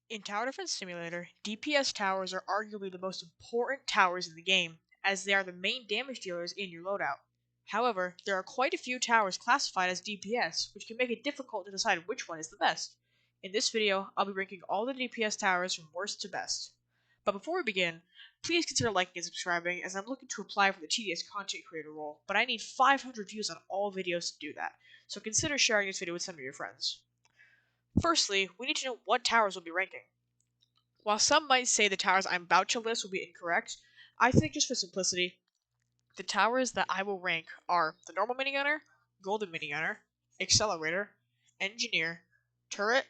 In Tower Defense Simulator, DPS towers are arguably the most important towers in the game, as they are the main damage dealers in your loadout. However, there are quite a few towers classified as DPS, which can make it difficult to decide which one is the best. In this video, I'll be ranking all the DPS towers from worst to best. But before we begin, please consider liking and subscribing, as I'm looking to apply for the TDS content creator role, but I need 500 views on all videos to do that, so consider sharing this video with some of your friends. Firstly, we need to know what towers we'll be ranking. While some might say the towers I'm about to list will be incorrect, I think just for simplicity, the towers that I will rank are the normal minigunner, golden minigunner, accelerator, engineer, turret,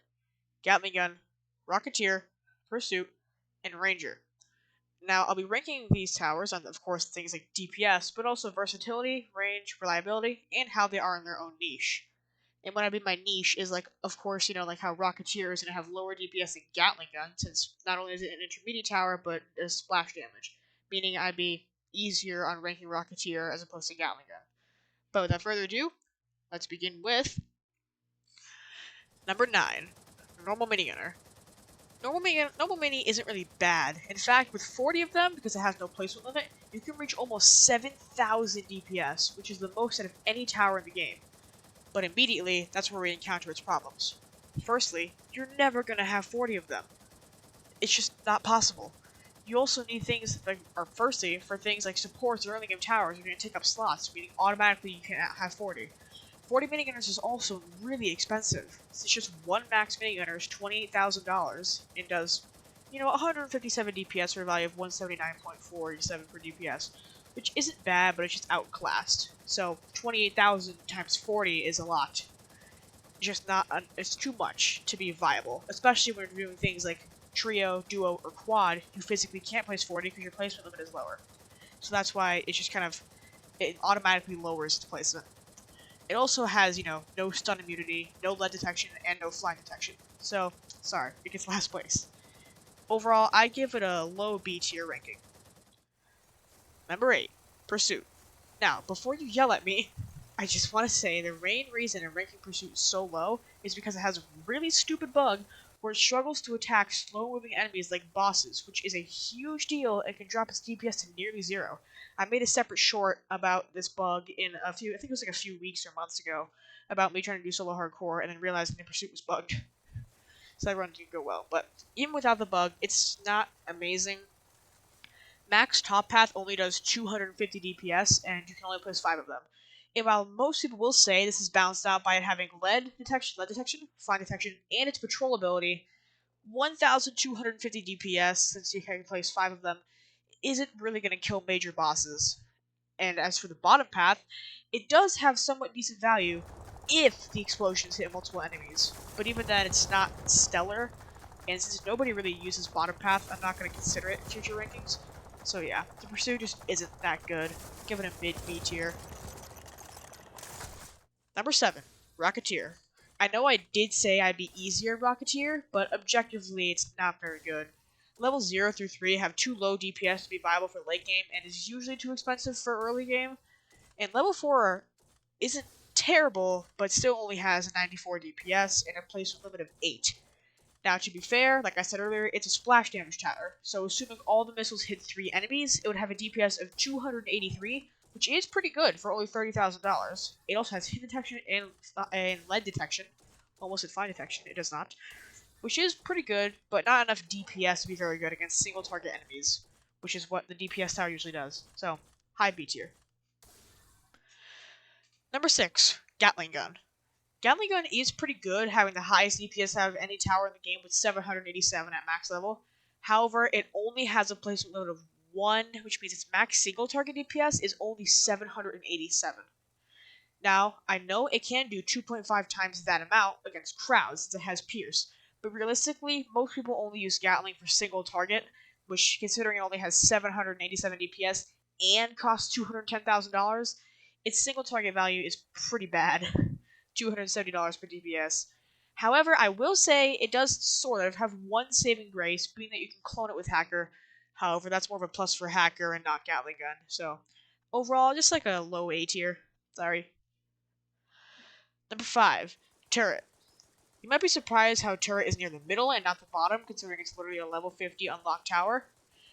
gatling gun, rocketeer, pursuit, and ranger. Now, I'll be ranking these towers on, of course, things like DPS, but also versatility, range, reliability, and how they are in their own niche. And what I mean by niche is like, of course, like how Rocketeer is going to have lower DPS than Gatling Gun, since not only is it an intermediate tower, but does splash damage, meaning I'd be easier on ranking Rocketeer as opposed to Gatling Gun. But without further ado, let's begin with number 9, Normal Minigunner. Normal Mini isn't really bad. In fact, with 40 of them, because it has no placement limit, you can reach almost 7,000 DPS, which is the most out of any tower in the game. But immediately, that's where we encounter its problems. Firstly, you're never going to have 40 of them. It's just not possible. You also need things that are, firstly, for things like supports or early game towers, you're going to take up slots, meaning automatically you can't have 40. 40 minigunners is also really expensive. It's just one max minigunner is $28,000 and does, 157 DPS for a value of 179.47 per DPS, which isn't bad, but it's just outclassed. So 28,000 times 40 is a lot. It's just not. It's too much to be viable, especially when you're doing things like trio, duo, or quad. You physically can't place 40 because your placement limit is lower. So that's why it's just it automatically lowers its placement. It also has, no stun immunity, no lead detection, and no flying detection. So, sorry, it gets last place. Overall, I give it a low B tier ranking. Number 8, Pursuit. Now, before you yell at me, I just want to say the main reason I'm ranking Pursuit so low is because it has a really stupid bug where it struggles to attack slow-moving enemies like bosses, which is a huge deal and can drop its DPS to nearly 0. I made a separate short about this bug in I think it was like a few weeks or months ago, about me trying to do solo hardcore and then realizing the Pursuit was bugged. So that run didn't go well. But even without the bug, it's not amazing. Max Top Path only does 250 DPS, and you can only place 5 of them. And while most people will say this is balanced out by it having lead detection, flying detection, and its patrol ability, 1,250 DPS, since you can place 5 of them, isn't really going to kill major bosses. And as for the bottom path, it does have somewhat decent value if the explosions hit multiple enemies. But even then, it's not stellar, and since nobody really uses bottom path, I'm not going to consider it in future rankings. So yeah, the Pursuit just isn't that good. Give it a mid-B tier. Number 7, Rocketeer. I know I did say I'd be easier in Rocketeer, but objectively it's not very good. Level 0 through 3 have too low DPS to be viable for late game, and is usually too expensive for early game. And level 4 isn't terrible, but still only has a 94 DPS and a placement limit of 8. Now, to be fair, like I said earlier, it's a splash damage tower, so assuming all the missiles hit 3 enemies, it would have a DPS of 283, which is pretty good for only $30,000. It also has hit detection and lead detection. Almost at fire detection, it does not. Which is pretty good, but not enough DPS to be very good against single target enemies, which is what the DPS tower usually does. So, high B tier. Number 6, Gatling Gun. Gatling Gun is pretty good, having the highest DPS out of any tower in the game with 787 at max level. However, it only has a placement limit of 1, which means its max single target DPS is only 787. Now, I know it can do 2.5 times that amount against crowds since it has Pierce, but realistically, most people only use Gatling for single target, which, considering it only has 787 DPS and costs $210,000, its single target value is pretty bad. $270 per DPS. However, I will say it does sort of have one saving grace, being that you can clone it with Hacker. However, that's more of a plus for Hacker and not Gatling Gun. So, overall, just like a low A tier. Sorry. Number 5, Turret. You might be surprised how Turret is near the middle and not the bottom, considering it's literally a level 50 unlocked tower.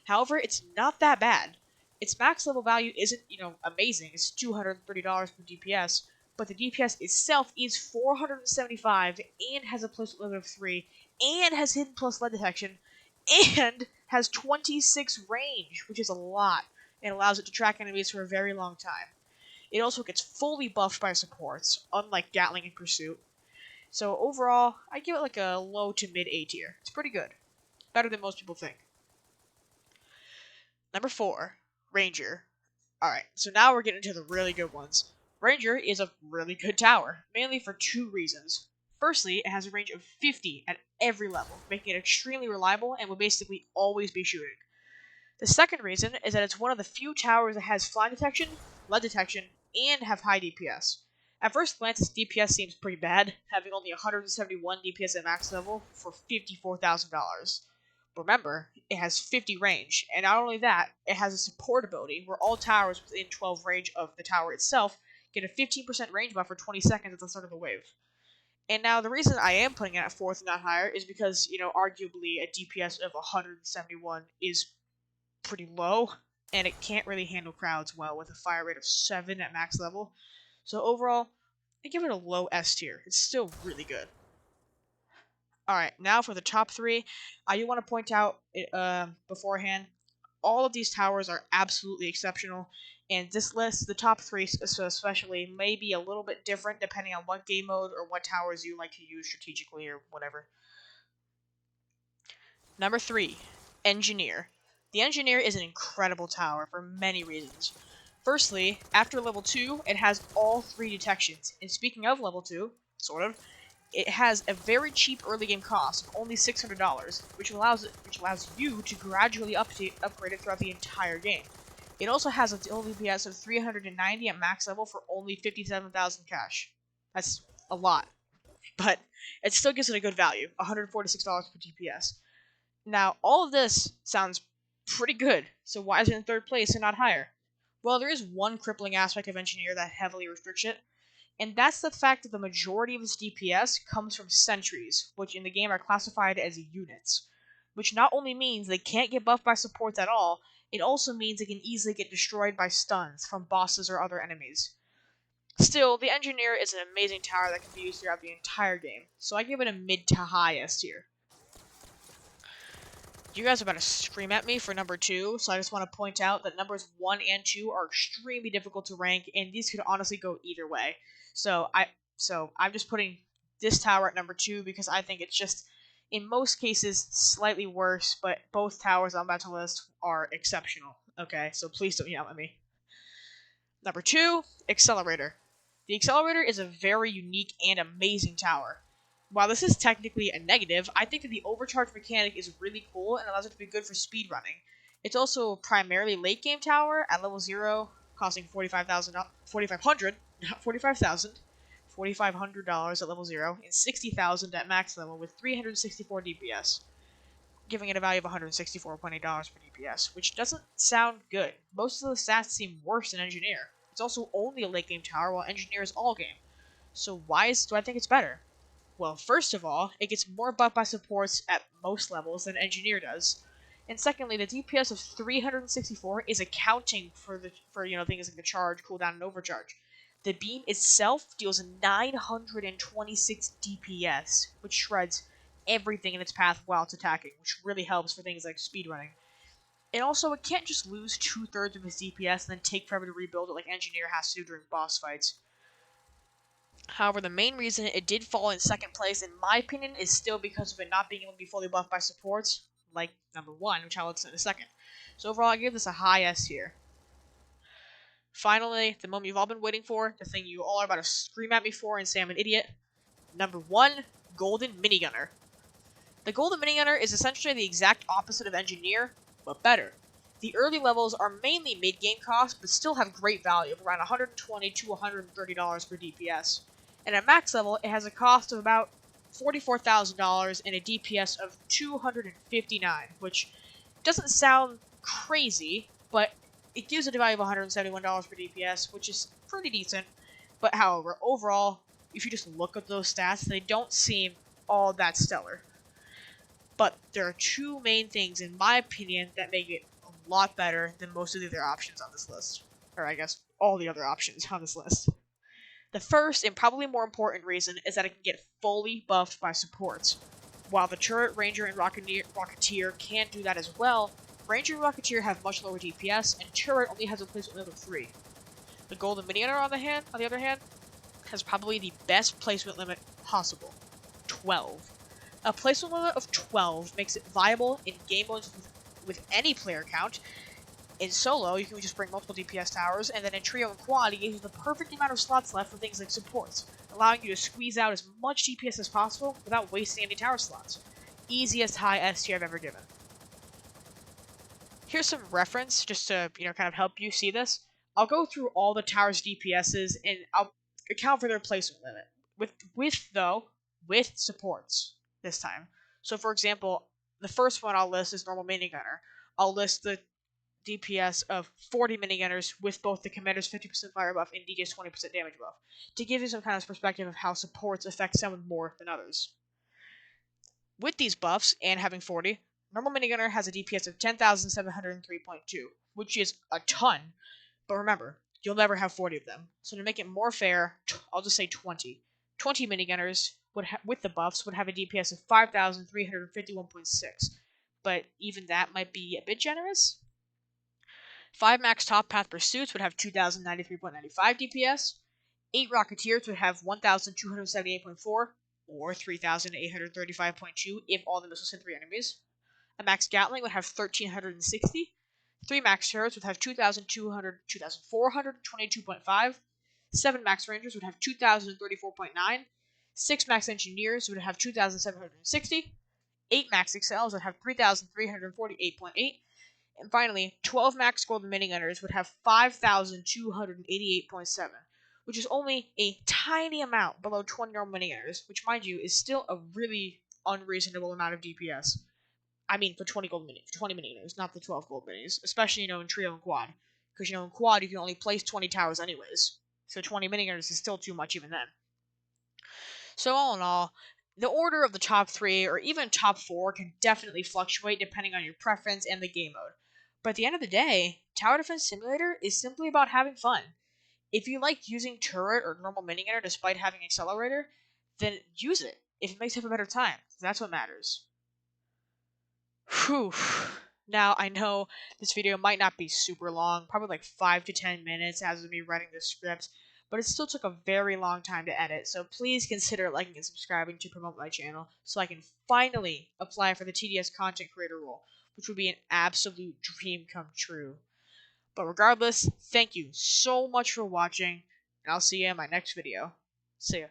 However, it's not that bad. Its max level value isn't, amazing. It's $230 per DPS, but the DPS itself is 475 and has a plus limit of 3 and has hidden plus lead detection and has 26 range, which is a lot, and allows it to track enemies for a very long time. It also gets fully buffed by supports, unlike Gatling and Pursuit. So overall, I give it like a low to mid A tier. It's pretty good. Better than most people think. Number 4, Ranger. Alright, so now we're getting to the really good ones. Ranger is a really good tower, mainly for 2 reasons. Firstly, it has a range of 50 at every level, making it extremely reliable and will basically always be shooting. The second reason is that it's one of the few towers that has flying detection, lead detection, and have high DPS. At first glance, its DPS seems pretty bad, having only 171 DPS at max level for $54,000. Remember, it has 50 range, and not only that, it has a support ability where all towers within 12 range of the tower itself get a 15% range buff for 20 seconds at the start of the wave. And now the reason I am putting it at 4th and not higher is because, arguably a DPS of 171 is pretty low, and it can't really handle crowds well with a fire rate of 7 at max level. So overall, I give it a low S tier. It's still really good. Alright, now for the top 3, I do want to point out beforehand, all of these towers are absolutely exceptional, and this list, the top 3 especially, may be a little bit different depending on what game mode or what towers you like to use strategically or whatever. Number 3, Engineer. The Engineer is an incredible tower for many reasons. Firstly, after level 2, it has all 3 detections, and speaking of level 2, sort of, it has a very cheap early game cost of only $600, which allows you to gradually upgrade it throughout the entire game. It also has a DPS of 390 at max level for only 57,000 cash. That's a lot, but it still gives it a good value, $146 per DPS. Now, all of this sounds pretty good, so why is it in 3rd place and not higher? Well, there is one crippling aspect of Engineer that heavily restricts it, and that's the fact that the majority of its DPS comes from sentries, which in the game are classified as units. Which not only means they can't get buffed by supports at all, it also means they can easily get destroyed by stuns from bosses or other enemies. Still, the Engineer is an amazing tower that can be used throughout the entire game, so I give it a mid to high S tier. You guys are about to scream at me for number 2, so I just want to point out that numbers 1 and 2 are extremely difficult to rank, and these could honestly go either way. So I'm just putting this tower at number 2 because I think it's just, in most cases, slightly worse, but both towers I'm about to list are exceptional. Okay, so please don't yell at me. Number 2, Accelerator. The Accelerator is a very unique and amazing tower. While this is technically a negative, I think that the overcharge mechanic is really cool and allows it to be good for speedrunning. It's also a primarily late game tower at level 0, costing $4,500 at level 0, and $60,000 at max level with 364 DPS, giving it a value of $164.8 per DPS, which doesn't sound good. Most of the stats seem worse than Engineer. It's also only a late game tower, while Engineer is all game. So why do I think it's better? Well, first of all, it gets more buffed by supports at most levels than Engineer does. And secondly, the DPS of 364 is accounting for things like the charge, cooldown, and overcharge. The beam itself deals 926 DPS, which shreds everything in its path while it's attacking, which really helps for things like speedrunning. And also, it can't just lose 2/3 of its DPS and then take forever to rebuild it like Engineer has to do during boss fights. However, the main reason it did fall in 2nd place, in my opinion, is still because of it not being able to be fully buffed by supports, like number 1, which I'll list in a second. So overall, I give this a high S tier. Finally, the moment you've all been waiting for, the thing you all are about to scream at me for and say I'm an idiot. Number 1, Golden Minigunner. The Golden Minigunner is essentially the exact opposite of Engineer, but better. The early levels are mainly mid-game cost, but still have great value of around $120 to $130 per DPS. And at max level, it has a cost of about $44,000 and a DPS of 259, which doesn't sound crazy, but it gives it a value of $171 per DPS, which is pretty decent. But however, overall, if you just look at those stats, they don't seem all that stellar. But there are two main things, in my opinion, that make it a lot better than most of the other options on this list. Or I guess all the other options on this list. The first, and probably more important reason, is that it can get fully buffed by supports. While the Turret, Ranger, and Rocketeer can do that as well, Ranger and Rocketeer have much lower DPS, and Turret only has a placement limit of 3. The Golden Minigunner, on the other hand, has probably the best placement limit possible, 12. A placement limit of 12 makes it viable in game modes with any player count. In solo, you can just bring multiple DPS towers, and then in trio and quad, it gives you the perfect amount of slots left for things like supports, allowing you to squeeze out as much DPS as possible without wasting any tower slots. Easiest high S tier I've ever given. Here's some reference, just to kind of help you see this. I'll go through all the tower's DPSs, and I'll account for their placement limit. With supports this time. So for example, the first one I'll list is normal minigunner. I'll list the DPS of 40 minigunners with both the commander's 50% fire buff and DJ's 20% damage buff, to give you some kind of perspective of how supports affect someone more than others. With these buffs, and having 40, normal minigunner has a DPS of 10,703.2, which is a ton, but remember, you'll never have 40 of them. So to make it more fair, I'll just say 20. 20 minigunners with the buffs would have a DPS of 5,351.6, but even that might be a bit generous. 5 max top path pursuits would have 2,093.95 DPS. 8 rocketeers would have 1,278.4 or 3,835.2 if all the missiles hit 3 enemies. A max gatling would have 1,360. 3 max turrets would have 2,422.5. 7 max rangers would have 2,034.9. 6 max engineers would have 2,760. 8 max excels would have 3,348.8. And finally, 12 max golden minigunners would have 5,288.7, which is only a tiny amount below 20 normal minigunners, which, mind you, is still a really unreasonable amount of DPS. I mean, for 20 minigunners, not the 12 gold minis, especially, in trio and quad. Because, in quad, you can only place 20 towers anyways. So 20 minigunners is still too much even then. So all in all, the order of the top 3 or even top 4 can definitely fluctuate depending on your preference and the game mode. But at the end of the day, Tower Defense Simulator is simply about having fun. If you like using turret or normal minigunner despite having accelerator, then use it if it makes you have a better time. That's what matters. Whew. Now, I know this video might not be super long, probably like 5 to 10 minutes as of me writing the script, but it still took a very long time to edit, so please consider liking and subscribing to promote my channel so I can finally apply for the TDS content creator role, which would be an absolute dream come true. But regardless, thank you so much for watching, and I'll see you in my next video. See ya.